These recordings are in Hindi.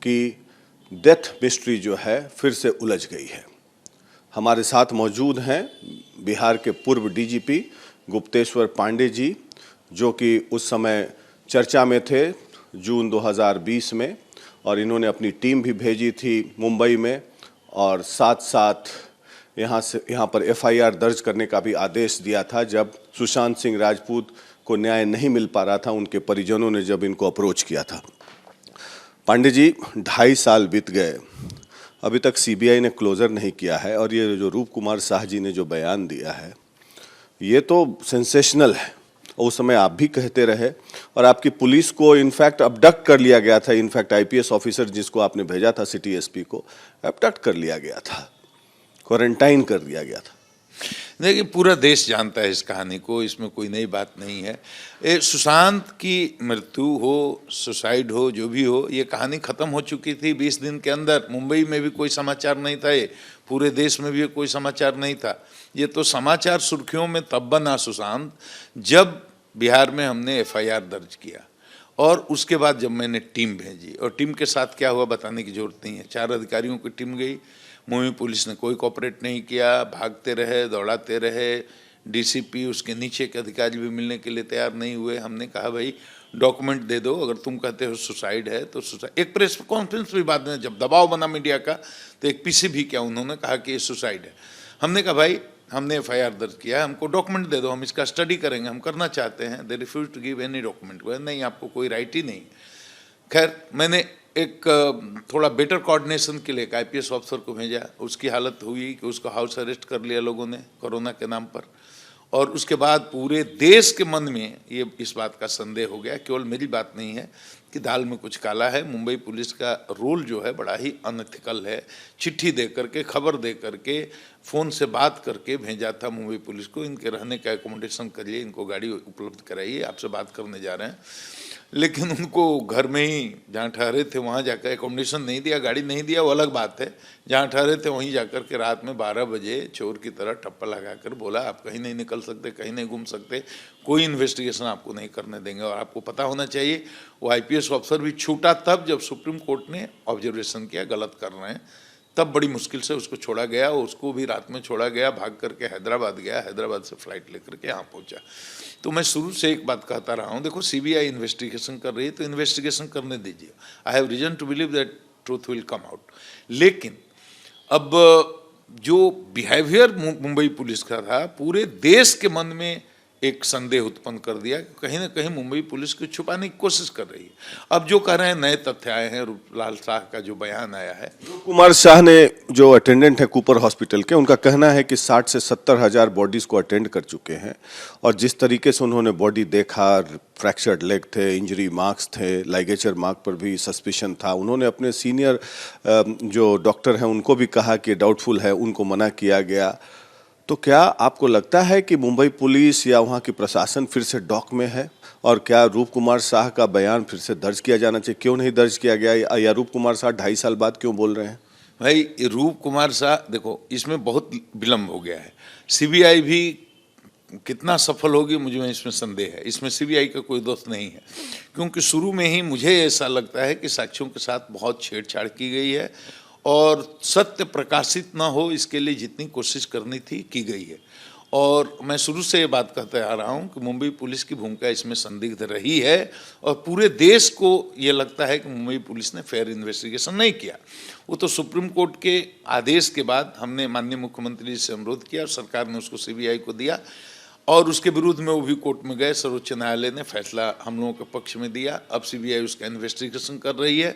कि डेथ मिस्ट्री जो है फिर से उलझ गई है। हमारे साथ मौजूद हैं बिहार के पूर्व डीजीपी गुप्तेश्वर पांडे जी, जो कि उस समय चर्चा में थे जून 2020 में, और इन्होंने अपनी टीम भी भेजी थी मुंबई में, और साथ साथ यहाँ पर एफआईआर दर्ज करने का भी आदेश दिया था जब सुशांत सिंह राजपूत को न्याय नहीं मिल पा रहा था, उनके परिजनों ने जब इनको अप्रोच किया था। पांडे जी, 2.5 साल बीत गए, अभी तक सीबीआई ने क्लोजर नहीं किया है, और ये जो रूप कुमार शाह जी ने जो बयान दिया है ये तो सेंसेशनल है। उस समय आप भी कहते रहे, और आपकी पुलिस को इनफैक्ट अबडक्ट कर लिया गया था। इनफैक्ट आईपीएस ऑफिसर जिसको आपने भेजा था सिटी एसपी को अबडक्ट कर लिया गया था, क्वारंटाइन कर दिया गया था। देखिए, पूरा देश जानता है इस कहानी को, इसमें कोई नई बात नहीं है। सुशांत की मृत्यु हो, सुसाइड हो, जो भी हो, ये कहानी खत्म हो चुकी थी 20 दिन के अंदर। मुंबई में भी कोई समाचार नहीं था, ये पूरे देश में भी कोई समाचार नहीं था। ये तो समाचार सुर्खियों में तब बना सुशांत जब बिहार में हमने एफआईआर दर्ज किया, और उसके बाद जब मैंने टीम भेजी। और टीम के साथ क्या हुआ बताने की जरूरत नहीं है। 4 अधिकारियों की टीम गई, मुंबई पुलिस ने कोई कोऑपरेट नहीं किया, भागते रहे, दौड़ाते रहे। डीसीपी, उसके नीचे के अधिकारी भी मिलने के लिए तैयार नहीं हुए। हमने कहा भाई डॉक्यूमेंट दे दो, अगर तुम कहते हो सुसाइड है तो सुसाइड। एक प्रेस कॉन्फ्रेंस भी बाद में जब दबाव बना मीडिया का, तो एक पीसी भी क्या उन्होंने कहा कि ये सुसाइड है। हमने कहा भाई हमने एफआईआर दर्ज किया है, हमको डॉक्यूमेंट दे दो, हम इसका स्टडी करेंगे, हम करना चाहते हैं। They refuse to give any document. नहीं, आपको कोई राइट ही नहीं। खैर, मैंने एक थोड़ा बेटर कोऑर्डिनेशन के लिए एक आईपीएस ऑफिसर को भेजा। उसकी हालत हुई कि उसको हाउस अरेस्ट कर लिया लोगों ने कोरोना के नाम पर। और उसके बाद पूरे देश के मन में ये इस बात का संदेह हो गया, केवल मेरी बात नहीं है, कि दाल में कुछ काला है। मुंबई पुलिस का रोल जो है बड़ा ही अनएथिकल है। चिट्ठी दे करके, खबर दे करके, फ़ोन से बात करके भेजा था मुंबई पुलिस को, इनके रहने का एकोमोडेशन करिए, इनको गाड़ी उपलब्ध कराइए, आपसे बात करने जा रहे हैं। लेकिन उनको घर में ही जहाँ ठहरे थे वहाँ जाकर एकोमोडेशन नहीं दिया, गाड़ी नहीं दिया, वो अलग बात है। जहाँ ठहरे थे वहीं जाकर के रात में 12 बजे चोर की तरह ठप्पा लगाकर बोला आप कहीं नहीं निकल सकते, कहीं नहीं घूम सकते, कोई इन्वेस्टिगेशन आपको नहीं करने देंगे। और आपको पता होना चाहिए वो आईपीएस ऑफिसर भी छूटा तब जब सुप्रीम कोर्ट ने ऑब्जर्वेशन किया गलत कर रहे हैं, तब बड़ी मुश्किल से उसको छोड़ा गया। उसको भी रात में छोड़ा गया, भाग करके हैदराबाद गया, हैदराबाद से फ्लाइट लेकर के यहाँ पहुँचा। तो मैं शुरू से एक बात कहता रहा हूँ, देखो सीबीआई इन्वेस्टिगेशन कर रही है तो इन्वेस्टिगेशन करने दीजिए। I have reason to believe that truth will come out. लेकिन अब जो बिहेवियर मुंबई पुलिस का था, पूरे देश के मन में एक संदेह उत्पन्न कर दिया कि कहीं ना कहीं मुंबई पुलिस को छुपाने की कोशिश कर रही है। अब जो कह रहे हैं नए तथ्य आए हैं, रूपलाल शाह का जो बयान आया है, रूप कुमार शाह ने, जो अटेंडेंट है कूपर हॉस्पिटल के, उनका कहना है कि 60 से 70 हज़ार बॉडीज को अटेंड कर चुके हैं, और जिस तरीके से उन्होंने बॉडी देखा, फ्रैक्चर्ड लेग थे, इंजरी मार्क्स थे, लाइगेचर मार्क पर भी सस्पिशन था। उन्होंने अपने सीनियर जो डॉक्टर हैं उनको भी कहा कि डाउटफुल है, उनको मना किया गया। तो क्या आपको लगता है कि मुंबई पुलिस या वहाँ की प्रशासन फिर से डॉक में है, और क्या रूप कुमार शाह का बयान फिर से दर्ज किया जाना चाहिए? क्यों नहीं दर्ज किया गया, या रूप कुमार शाह 2.5 साल बाद क्यों बोल रहे हैं? भाई रूप कुमार शाह, देखो इसमें बहुत विलम्ब हो गया है। सीबीआई भी कितना सफल होगी मुझे इसमें संदेह है। इसमें सीबीआई का कोई दोष नहीं है, क्योंकि शुरू में ही मुझे ऐसा लगता है कि साक्ष्यों के साथ बहुत छेड़छाड़ की गई है, और सत्य प्रकाशित ना हो इसके लिए जितनी कोशिश करनी थी की गई है। और मैं शुरू से ये बात कहते आ रहा हूँ कि मुंबई पुलिस की भूमिका इसमें संदिग्ध रही है, और पूरे देश को ये लगता है कि मुंबई पुलिस ने फेयर इन्वेस्टिगेशन नहीं किया। वो तो सुप्रीम कोर्ट के आदेश के बाद हमने माननीय मुख्यमंत्री जी से अनुरोध किया, और सरकार ने उसको सीबीआई को दिया, और उसके विरुद्ध में वो भी कोर्ट में गए। सर्वोच्च न्यायालय ने फैसला हम लोगों के पक्ष में दिया। अब सीबीआई उसका इन्वेस्टिगेशन कर रही है।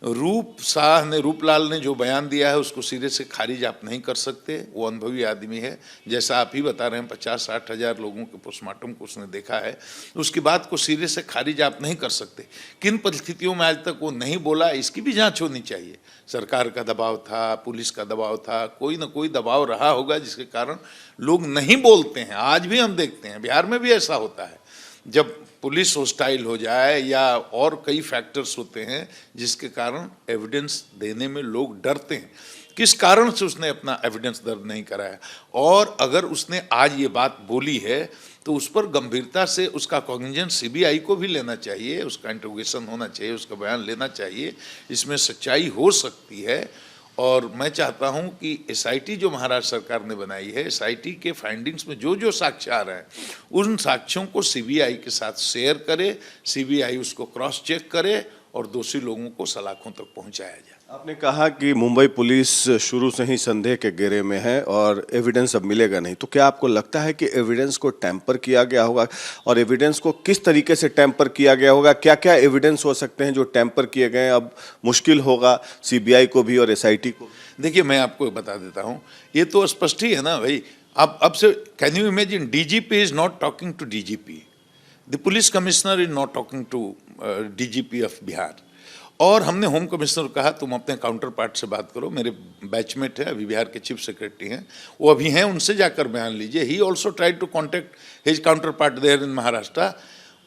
रूपलाल ने जो बयान दिया है उसको सिरे से खारिज आप नहीं कर सकते। वो अनुभवी आदमी है, जैसा आप ही बता रहे हैं 50-60 हज़ार लोगों के पोस्टमार्टम को उसने देखा है, उसकी बात को सिरे से खारिज आप नहीं कर सकते। किन परिस्थितियों में आज तक वो नहीं बोला, इसकी भी जांच होनी चाहिए। सरकार का दबाव था, पुलिस का दबाव था, कोई ना कोई दबाव रहा होगा जिसके कारण लोग नहीं बोलते हैं। आज भी हम देखते हैं बिहार में भी ऐसा होता है। जब पुलिस होस्टाइल हो जाए या और कई फैक्टर्स होते हैं जिसके कारण एविडेंस देने में लोग डरते हैं। किस कारण से उसने अपना एविडेंस दर्ज नहीं कराया, और अगर उसने आज ये बात बोली है तो उस पर गंभीरता से उसका कॉग्निजेंस सीबीआई को भी लेना चाहिए, उसका इंट्रोगेशन होना चाहिए, उसका बयान लेना चाहिए। इसमें सच्चाई हो सकती है। और मैं चाहता हूं कि एसआईटी जो महाराष्ट्र सरकार ने बनाई है, एसआईटी के फाइंडिंग्स में जो जो साक्ष्य आ रहे हैं उन साक्ष्यों को सीबीआई के साथ शेयर करे, सीबीआई उसको क्रॉस चेक करे और दोषी लोगों को सलाखों तक पहुंचाया जाए। आपने कहा कि मुंबई पुलिस शुरू से ही संदेह के घेरे में है और एविडेंस अब मिलेगा नहीं, तो क्या आपको लगता है कि एविडेंस को टैंपर किया गया होगा, और एविडेंस को किस तरीके से टैंपर किया गया होगा? क्या क्या एविडेंस हो सकते हैं जो टैंपर किए गए हैं? अब मुश्किल होगा सीबीआई को भी और एसआईटी को। देखिए, मैं आपको बता देता हूं, ये तो स्पष्ट ही है ना भाई। अब से can you imagine, DGP is not talking to DGP, the police commissioner is not talking to DGP of Bihar, और हमने होम कमिश्नर को कहा तुम अपने काउंटर पार्ट से बात करो, मेरे बैचमेट है अभी बिहार के चीफ सेक्रेटरी हैं, वो अभी हैं, उनसे जाकर बयान लीजिए। He also tried to contact his counterpart there in Maharashtra,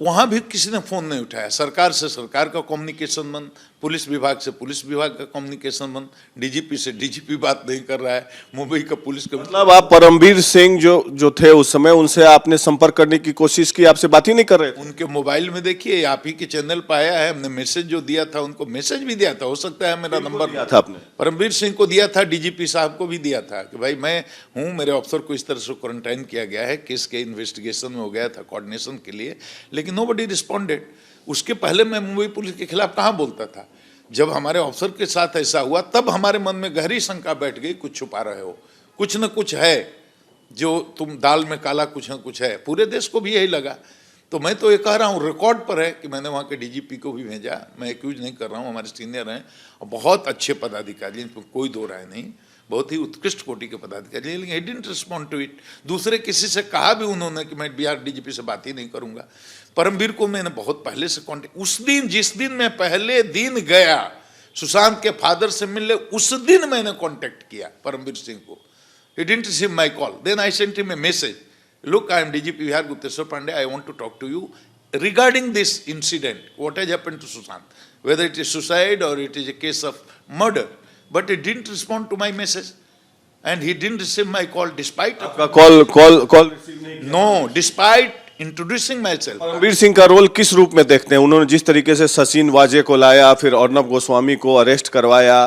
वहाँ भी किसी ने फ़ोन नहीं उठाया। सरकार से सरकार का कम्युनिकेशन बंद, पुलिस विभाग से पुलिस विभाग का कम्युनिकेशन बंद, डीजीपी से डीजीपी बात नहीं कर रहा है, मुंबई का पुलिस का। मतलब आप परमबीर सिंह जो थे उस समय, उनसे आपने संपर्क करने की कोशिश की, आपसे बात ही नहीं कर रहे थे? उनके मोबाइल में देखिए, आप ही के चैनल पर आया है, हमने मैसेज जो दिया था उनको मैसेज भी दिया था, हो सकता है मेरा नंबर दिया था आपने? परमबीर सिंह को दिया था, डीजीपी साहब को भी दिया था कि भाई मैं हूँ, मेरे ऑफिसर को इस तरह से क्वारंटाइन किया गया है, केस के इन्वेस्टिगेशन में हो गया था कोऑर्डिनेशन के लिए, लेकिन नोबडी रिस्पॉन्डेड। उसके पहले मैं मुंबई पुलिस के खिलाफ कहाँ बोलता था? जब हमारे अफसर के साथ ऐसा हुआ तब हमारे मन में गहरी शंका बैठ गई, कुछ छुपा रहे हो, कुछ न कुछ है, जो तुम दाल में काला कुछ न कुछ है। पूरे देश को भी यही लगा। तो मैं तो ये कह रहा हूँ, रिकॉर्ड पर है कि मैंने वहाँ के डीजीपी को भी भेजा, मैं एक्यूज नहीं कर रहा हूँ, हमारे सीनियर हैं और बहुत अच्छे पदाधिकारी, इनको कोई दो राय नहीं, बहुत ही उत्कृष्ट कोटि के पदाधिकारी, लेकिन he didn't respond to it. दूसरे किसी से कहा भी उन्होंने कि मैं बिहार डीजीपी से बात ही नहीं करूंगा। परमबीर को मैंने बहुत पहले से कॉन्टेक्ट, उस दिन जिस दिन मैं पहले दिन गया सुशांत के फादर से मिलने, उस दिन मैंने कॉन्टेक्ट किया परमबीर सिंह को। He didn't receive my call, then I sent him a message, look, I am DGP Bihar Gupteshwar Pandey, I want to talk to you regarding this incident, what has happened to Sushant, whether it is suicide or it is a case of murder. But he didn't respond to my message and he didn't receive my call despite आपका कॉल रिसीव नहीं किया? no, despite introducing myself. Parambir Singh का रोल किस रूप में देखते हैं? उन्होंने जिस तरीके से सचिन वाजे को लाया, फिर अर्नब गोस्वामी को अरेस्ट करवाया,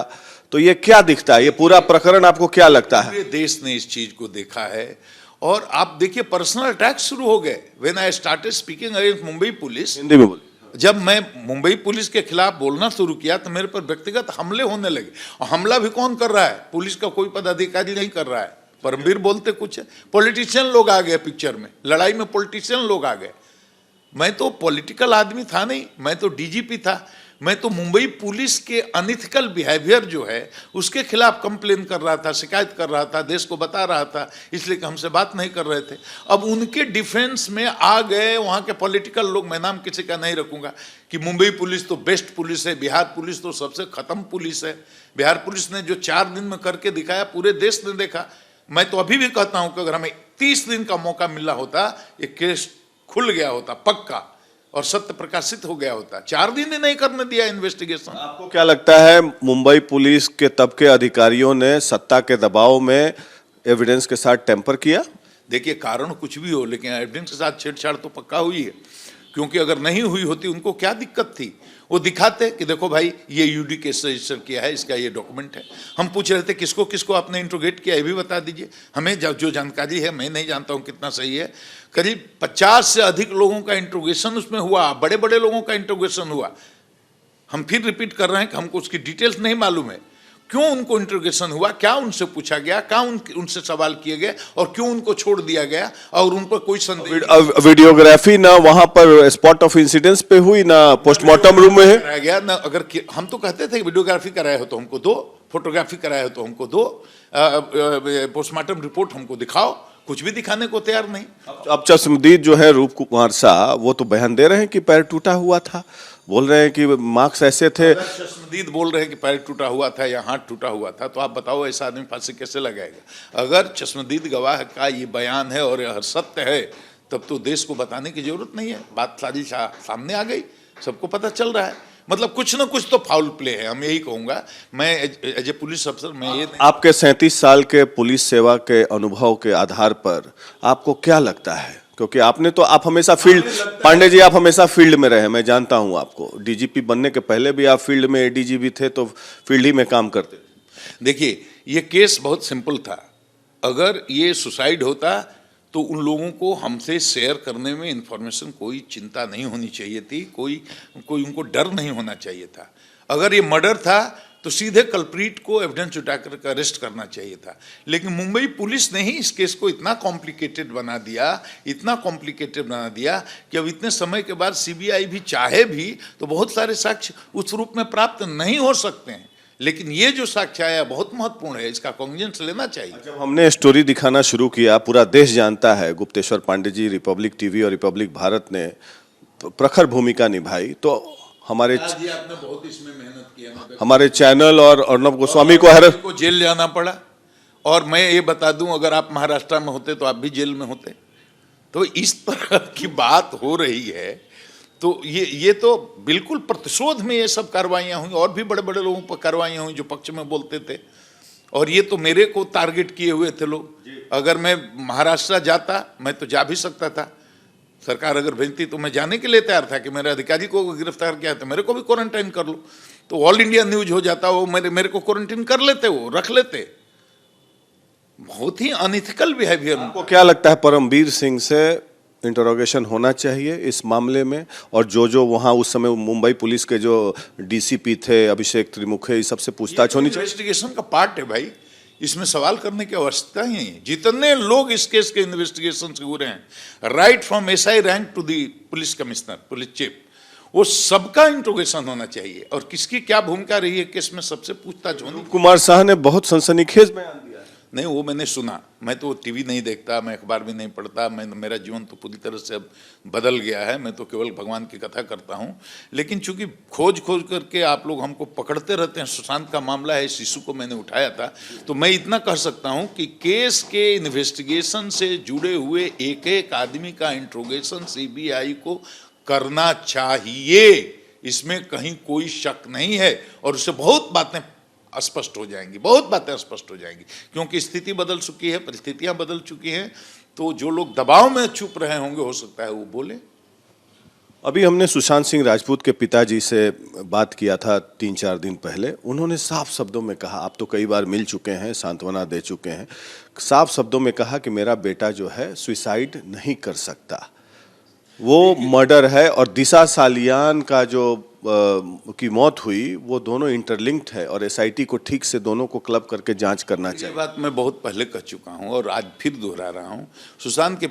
तो ये क्या दिखता है? ये पूरा प्रकरण आपको क्या लगता है? पूरे देश ने इस चीज को देखा है और आप देखिए पर्सनल अटैक शुरू हो गए। When I started speaking against Mumbai police, Hindi में बोलिए। जब मैं मुंबई पुलिस के खिलाफ बोलना शुरू किया तो मेरे पर व्यक्तिगत हमले होने लगे। और हमला भी कौन कर रहा है? पुलिस का कोई पदाधिकारी नहीं कर रहा है। परमबीर बोलते कुछ है, पॉलिटिशियन लोग आ गए पिक्चर में, लड़ाई में पॉलिटिशियन लोग आ गए। मैं तो पॉलिटिकल आदमी था नहीं, मैं तो डीजीपी था। मैं तो मुंबई पुलिस के अनइथिकल बिहेवियर जो है उसके खिलाफ कंप्लेन कर रहा था, शिकायत कर रहा था, देश को बता रहा था, इसलिए कि हमसे बात नहीं कर रहे थे। अब उनके डिफेंस में आ गए वहाँ के पॉलिटिकल लोग, मैं नाम किसी का नहीं रखूंगा, कि मुंबई पुलिस तो बेस्ट पुलिस है, बिहार पुलिस तो सबसे खत्म पुलिस है। बिहार पुलिस ने जो 4 दिन में करके दिखाया पूरे देश ने देखा। मैं तो अभी भी कहता हूं कि अगर हमें 30 दिन का मौका मिला होता, ये केस खुल गया होता पक्का और सत्य प्रकाशित हो गया होता। 4 दिन ही नहीं करने दिया इन्वेस्टिगेशन। आपको क्या लगता है मुंबई पुलिस के तब के अधिकारियों ने सत्ता के दबाव में एविडेंस के साथ टेम्पर किया? देखिए, कारण कुछ भी हो, लेकिन एविडेंस के साथ छेड़छाड़ तो पक्का हुई है, क्योंकि अगर नहीं हुई होती उनको क्या दिक्कत थी? वो दिखाते कि देखो भाई ये यूडी केस रजिस्टर किया है, इसका ये डॉक्यूमेंट है। हम पूछ रहे थे किसको किसको आपने इंट्रोगेट किया, ये भी बता दीजिए हमें। जो जानकारी है, मैं नहीं जानता हूँ कितना सही है, करीब 50 से अधिक लोगों का इंट्रोगेशन उसमें हुआ, बड़े बड़े लोगों का इंट्रोगेशन हुआ। हम फिर रिपीट कर रहे हैं कि हमको उसकी डिटेल्स नहीं मालूम है, क्यों उनको इंट्रोगेशन हुआ, क्या उनसे पूछा गया, क्या उनसे सवाल किए गए और क्यों उनको छोड़ दिया गया, और उन पर कोई संदेह। वीडियोग्राफी ना वहां पर स्पॉट ऑफ इंसिडेंस पे हुई, ना पोस्टमार्टम रूम में है कराया गया ना। अगर हम तो कहते थे कि वीडियोग्राफी कराया हो तो हमको दो, फोटोग्राफी कराया हो तो हमको दो, पोस्टमार्टम रिपोर्ट हमको दिखाओ, कुछ भी दिखाने को तैयार नहीं। अब चश्मदीद जो है रूप कुमार शाह, वो तो बयान दे रहे हैं कि पैर टूटा हुआ था, बोल रहे हैं कि मार्क्स ऐसे थे। चश्मदीद बोल रहे हैं कि पैर टूटा हुआ था या हाथ टूटा हुआ था, तो आप बताओ ऐसा आदमी फांसी कैसे लगाएगा? अगर चश्मदीद गवाह का ये बयान है और यह सत्य है, तब तो देश को बताने की जरूरत नहीं है, बात सारी सामने आ गई, सबको पता चल रहा है। मतलब कुछ ना कुछ तो फाउल प्ले है, हम यही कहूंगा। मैं एज ए पुलिस अफसर मैं ये आपके 37 साल के पुलिस सेवा के अनुभव के आधार पर आपको क्या लगता है, क्योंकि आपने तो आप हमेशा फील्ड, पांडे जी आप हमेशा फील्ड में रहे, मैं जानता हूं आपको, डीजीपी बनने के पहले भी आप फील्ड में एडीजी भी थे, तो फील्ड ही में काम करते थे। देखिए, ये केस बहुत सिंपल था। अगर ये सुसाइड होता तो उन लोगों को हमसे शेयर करने में इंफॉर्मेशन कोई चिंता नहीं होनी चाहिए थी, कोई उनको डर नहीं होना चाहिए था। अगर ये मर्डर था तो सीधे कल्प्रीट को एविडेंस जुटाकर अरेस्ट करना चाहिए था। लेकिन मुंबई पुलिस ने ही इस केस को इतना कॉम्प्लिकेटेड बना दिया, इतना कॉम्प्लिकेटेड बना दिया कि अब इतने समय के बाद सीबीआई भी चाहे भी तो बहुत सारे साक्ष्य उस रूप में प्राप्त नहीं हो सकते हैं। लेकिन ये जो साक्ष्य आया बहुत महत्वपूर्ण है, इसका कॉन्ग्निजेंस लेना चाहिए। जब हमने स्टोरी दिखाना शुरू किया, पूरा देश जानता है गुप्तेश्वर पांडे जी, रिपब्लिक टीवी और रिपब्लिक भारत ने प्रखर भूमिका निभाई, तो हमारे जी आपने बहुत इसमें मेहनत किया। हमारे चैनल और अर्नब गोस्वामी को जेल जाना पड़ा। और मैं ये बता दूं, अगर आप महाराष्ट्र में होते तो आप भी जेल में होते। तो इस तरह की बात हो रही है, तो ये तो बिल्कुल प्रतिशोध में ये सब कार्रवाइयाँ हुई। और भी बड़े बड़े लोगों पर कार्रवाइयाँ हुई जो पक्ष में बोलते थे, और ये तो मेरे को टारगेट किए हुए थे लोग। अगर मैं महाराष्ट्र जाता, मैं तो जा भी सकता था, सरकार अगर भेजती तो मैं जाने के लिए तैयार था कि मेरे अधिकारी को गिरफ्तार किया तो मेरे को भी क्वारंटाइन कर लो। तो ऑल इंडिया न्यूज हो जाता, वो मेरे को क्वारंटाइन कर लेते, वो रख लेते। बहुत ही अनइथिकल बिहेवियर। आपको क्या लगता है, परमवीर सिंह से इंटरोगेशन होना चाहिए इस मामले में? और जो वहां उस समय मुंबई पुलिस के जो डीसीपी थे अभिषेक त्रिमुखे, इस सबसे पूछताछ होनी चाहिए। इन्वेस्टिगेशन का पार्ट है भाई, इसमें सवाल करने की आवश्यकता ही नहीं। जितने लोग इस केस के इन्वेस्टिगेशन से जुड़े हैं, right from SI rank to the police commissioner, police chief, वो सबका इंट्रोगेशन होना चाहिए। और किसकी क्या भूमिका रही है केस में, सबसे पूछताछ होनी। कुमार शाह ने बहुत सनसनीखेज बयान दिया। नहीं, वो मैंने सुना। मैं तो टीवी नहीं देखता, मैं अखबार भी नहीं पढ़ता, मेरा जीवन तो पूरी तरह से अब बदल गया है। मैं तो केवल भगवान की कथा करता हूँ। लेकिन चूंकि खोज करके आप लोग हमको पकड़ते रहते हैं, सुशांत का मामला है, इस इशू को मैंने उठाया था, तो मैं इतना कह सकता हूँ कि केस के इन्वेस्टिगेशन से जुड़े हुए एक एक आदमी का इंट्रोगेशन सीबीआई को करना चाहिए, इसमें कहीं कोई शक नहीं है। और उससे बहुत बातें स्पष्ट हो जाएंगी, बहुत बातें स्पष्ट हो जाएंगी, क्योंकि स्थिति बदल चुकी है, परिस्थितियां बदल चुकी हैं। तो जो लोग दबाव में छुप रहे होंगे, हो सकता है वो बोले। अभी हमने सुशांत सिंह राजपूत के पिताजी से बात किया था 3-4 दिन पहले। उन्होंने साफ शब्दों में कहा, आप तो कई बार मिल चुके हैं, सांत्वना दे चुके हैं, साफ शब्दों में कहा कि मेरा बेटा जो है सुसाइड नहीं कर सकता, वो मर्डर है। और दिशा सालियान का जो की मौत हुई, वो दोनों इंटरलिंक्ड है, और एसआईटी को ठीक से दोनों को क्लब करके जांच करना चाहिए। ये बात मैं बहुत पहले कह चुका हूं और आज फिर दोहरा रहा हूं। सुशांत के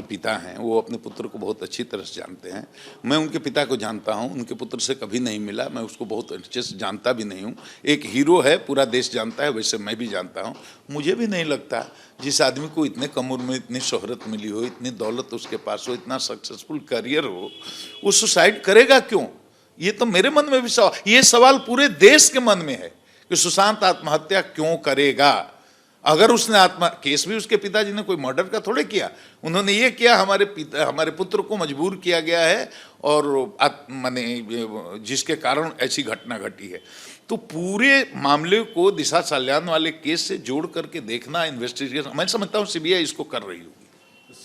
पिता हैं, वो अपने पुत्र को बहुत अच्छी तरह से जानते हैं। मैं उनके पिता को जानता हूं, उनके पुत्र से कभी नहीं मिला, मैं उसको बहुत अच्छे से जानता भी नहीं हूं। एक हीरो है, पूरा देश जानता है, वैसे मैं भी जानता हूं। मुझे भी नहीं लगता जिस आदमी को इतने कम उम्र में इतनी शोहरत मिली हो, इतनी दौलत उसके पास हो, इतना सक्सेसफुल करियर हो, वो सुसाइड करेगा क्यों? ये तो मेरे मन में भी सवाल, ये सवाल पूरे देश के मन में है कि सुशांत आत्महत्या क्यों करेगा। अगर उसने केस भी उसके पिताजी ने कोई मर्डर का थोड़े किया, उन्होंने ये किया, हमारे पुत्र को मजबूर किया गया है, और माने जिसके कारण ऐसी घटना घटी है। तो पूरे मामले को दिशा सालियान वाले केस से जोड़ करके देखना, इन्वेस्टिगेशन, मैं समझता हूँ सीबीआई इसको कर रही होगी।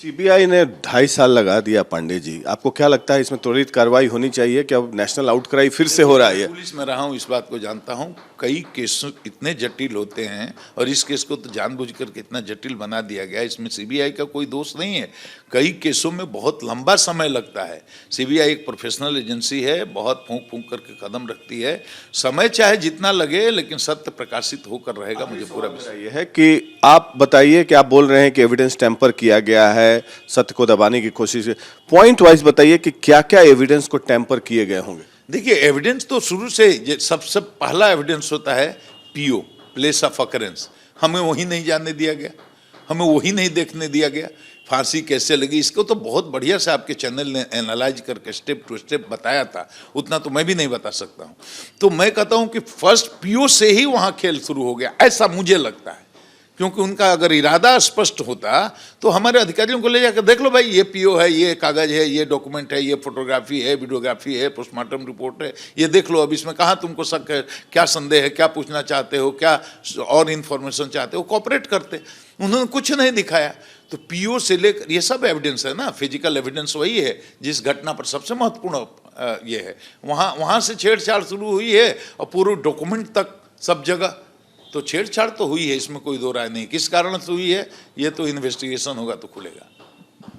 सीबीआई ने 2.5 साल लगा दिया पांडे जी, आपको क्या लगता है इसमें त्वरित कार्रवाई होनी चाहिए कि अब नेशनल आउटक्राई फिर से हो रहा है? पुलिस में रहा हूँ, इस बात को जानता हूँ। कई केस इतने जटिल होते हैं, और इस केस को तो जानबूझ करके इतना जटिल बना दिया गया, इसमें सीबीआई का कोई दोष नहीं है। कई केसों में बहुत लंबा समय लगता है। सीबीआई एक प्रोफेशनल एजेंसी है, बहुत फूंक फूंक करके कदम रखती है। समय चाहे जितना लगे, लेकिन सत्य प्रकाशित होकर रहेगा। मुझे पूरा विश्वास ये है कि आप बताइए कि आप बोल रहे हैं कि एविडेंस टेम्पर किया गया है, सत्य को दबाने की कोशिश, पॉइंट वाइज बताइए कि क्या क्या एविडेंस को टेम्पर किए गए होंगे। देखिए, एविडेंस तो शुरू से सबसे पहला एविडेंस होता है पीओ, प्लेस ऑफ ऑकरेंस। हमें वही नहीं जानने दिया गया, हमें वही नहीं देखने दिया गया। फांसी कैसे लगी, इसको तो बहुत बढ़िया से आपके चैनल ने एनालाइज करके स्टेप टू स्टेप बताया था, उतना तो मैं भी नहीं बता सकता हूँ। तो मैं कहता हूँ कि फर्स्ट पीओ से ही वहाँ खेल शुरू हो गया, ऐसा मुझे लगता है। क्योंकि उनका अगर इरादा स्पष्ट होता तो हमारे अधिकारियों को ले जाकर देख लो भाई, ये पीओ है, ये कागज है, ये डॉक्यूमेंट है, ये फोटोग्राफी है, वीडियोग्राफी है, पोस्टमार्टम रिपोर्ट है, ये देख लो, अब इसमें कहाँ तुमको शक है, क्या संदेह है, क्या पूछना चाहते हो, क्या और इन्फॉर्मेशन चाहते हो, कोऑपरेट करते। उन्होंने कुछ नहीं दिखाया। तो पीओ से लेकर ये सब एविडेंस है ना, फिजिकल एविडेंस वही है जिस घटना पर सबसे महत्वपूर्ण ये है। वहाँ से छेड़छाड़ शुरू हुई है और पूरे डॉक्यूमेंट तक सब जगह तो छेड़छाड़ तो हुई है, इसमें कोई दो राय नहीं। किस कारण से हुई है ये तो इन्वेस्टिगेशन होगा तो खुलेगा।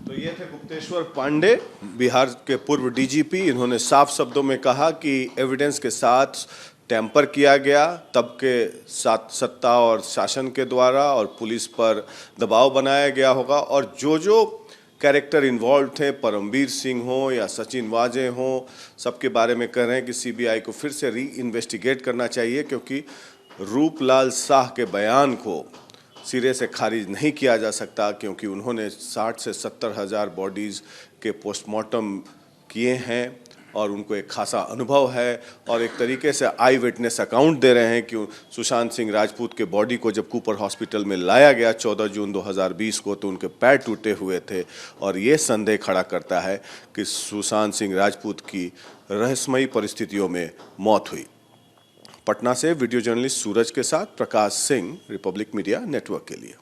तो ये थे गुप्तेश्वर पांडे, बिहार के पूर्व डीजीपी। इन्होंने साफ शब्दों में कहा कि एविडेंस के साथ टैंपर किया गया, तब के साथ सत्ता और शासन के द्वारा, और पुलिस पर दबाव बनाया गया होगा। और जो कैरेक्टर इन्वॉल्व थे, परमवीर सिंह हो या सचिन वाजे हो, सबके बारे में कह रहे हैं कि सीबीआई को फिर से री इन्वेस्टिगेट करना चाहिए, क्योंकि रूपलाल शाह के बयान को सिरे से खारिज नहीं किया जा सकता, क्योंकि उन्होंने 60 से 70 हज़ार बॉडीज़ के पोस्टमार्टम किए हैं और उनको एक खासा अनुभव है। और एक तरीके से आई विटनेस अकाउंट दे रहे हैं कि सुशांत सिंह राजपूत के बॉडी को जब कूपर हॉस्पिटल में लाया गया 14 जून 2020 को, तो उनके पैर टूटे हुए थे। और ये संदेह खड़ा करता है कि सुशांत सिंह राजपूत की रहस्यमयी परिस्थितियों में मौत हुई। पटना से वीडियो जर्नलिस्ट सूरज के साथ Prakash Singh, Republic media network के लिए।